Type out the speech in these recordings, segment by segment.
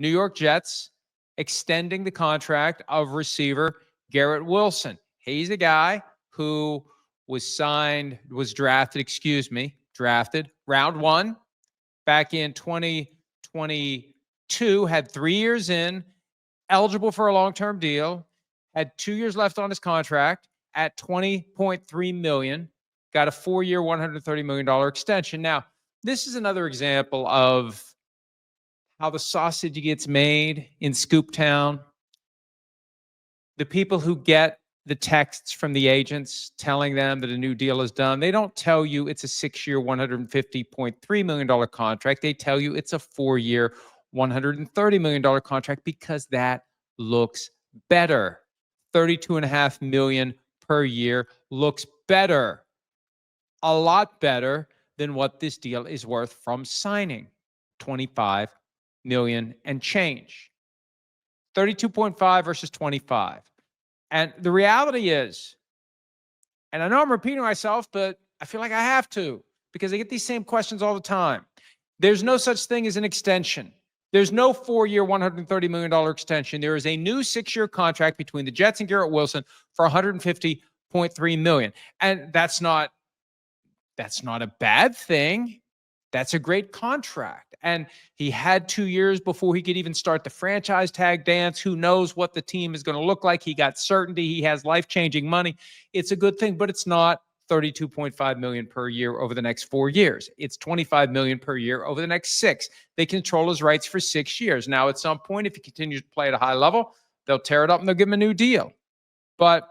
New York Jets extending the contract of receiver Garrett Wilson. He's a guy who was drafted round 1 back in 2022, had 3 years in, eligible for a long-term deal, had 2 years left on his contract at $20.3 million, got a 4-year, $130 million extension. Now, this is another example of how the sausage gets made in Scoop Town. The people who get the texts from the agents telling them that a new deal is done, they don't tell you it's a 6-year, $150.3 million contract. They tell you it's a 4-year, $130 million contract because that looks better. $32.5 million per year looks better. A lot better than what this deal is worth from signing. $25 million and change. 32.5 versus 25. And the reality is, and I know I'm repeating myself, but I feel like I have to because I get these same questions all the time. There's no such thing as an extension. There's no 4-year, $130 million extension. There is a new 6-year contract between the Jets and Garrett Wilson for $150.3 million. And that's not a bad thing. That's a great contract. And he had 2 years before he could even start the franchise tag dance. Who knows what the team is going to look like? He got certainty. He has life-changing money. It's a good thing, but it's not $32.5 million per year over the next 4 years. It's $25 million per year over the next 6. They control his rights for 6 years. Now, at some point, if he continues to play at a high level, they'll tear it up and they'll give him a new deal. But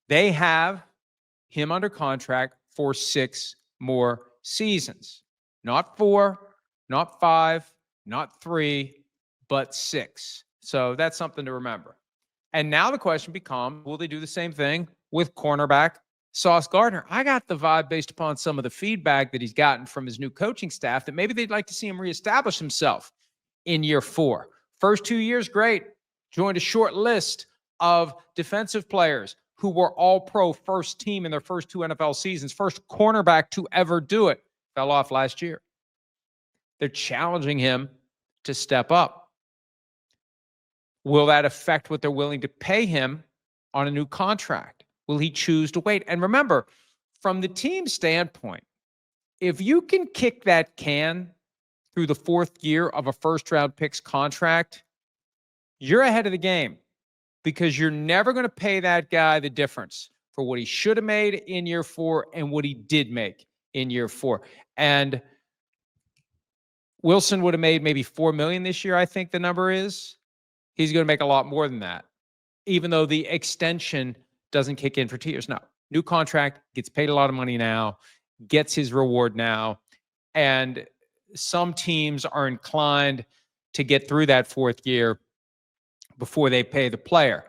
they have him under contract for 6 more seasons. Not 4, not 5, not 3, but 6. So that's something to remember. And now the question becomes, will they do the same thing with cornerback Sauce Gardner? I got the vibe based upon some of the feedback that he's gotten from his new coaching staff that maybe they'd like to see him reestablish himself in year 4. First 2 years, great. Joined a short list of defensive players who were all-pro first team in their first 2 NFL seasons, first cornerback to ever do it. Fell off last year. They're challenging him to step up. Will that affect what they're willing to pay him on a new contract? Will he choose to wait? And remember, from the team standpoint, if you can kick that can through the 4th year of a first-round pick's contract, you're ahead of the game because you're never going to pay that guy the difference for what he should have made in year 4 and what he did make in year 4. And Wilson would have made maybe $4 million this year, I think the number is. He's going to make a lot more than that, even though the extension doesn't kick in for 2 years. No, new contract, gets paid a lot of money now, gets his reward now. And some teams are inclined to get through that 4th year before they pay the player.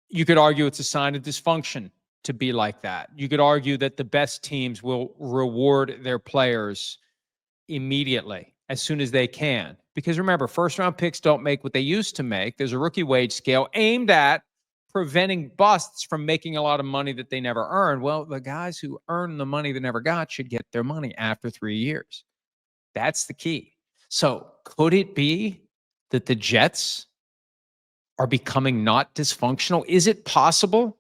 You could argue it's a sign of dysfunction to be like that. You could argue that the best teams will reward their players immediately as soon as they can. Because remember, first-round picks don't make what they used to make. There's a rookie wage scale aimed at preventing busts from making a lot of money that they never earned. Well, the guys who earn the money they never got should get their money after 3 years. That's the key. So could it be that the Jets are becoming not dysfunctional? Is it possible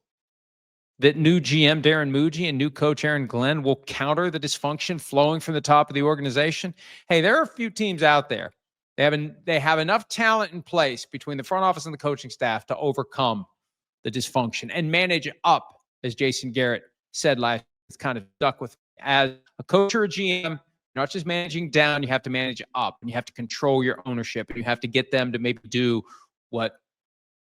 that new GM Darren Muji and new coach Aaron Glenn will counter the dysfunction flowing from the top of the organization? Hey, there are a few teams out there. They have enough talent in place between the front office and the coaching staff to overcome the dysfunction and manage up, as Jason Garrett said last. It's kind of stuck with as a coach or a GM. Not just managing down, you have to manage up, and you have to control your ownership, and you have to get them to maybe do what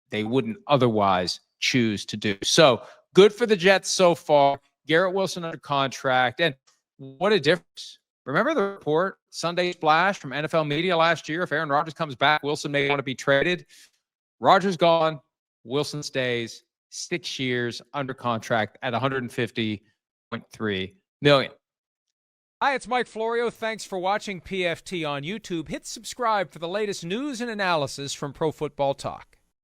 they wouldn't otherwise choose to do. So good for the Jets so far. Garrett Wilson under contract. And what a difference. Remember the report, Sunday splash from NFL media last year? If Aaron Rodgers comes back, Wilson may want to be traded. Rodgers gone. Wilson stays 6 years under contract at $150.3 million. Hi, it's Mike Florio. Thanks for watching PFT on YouTube. Hit subscribe for the latest news and analysis from Pro Football Talk.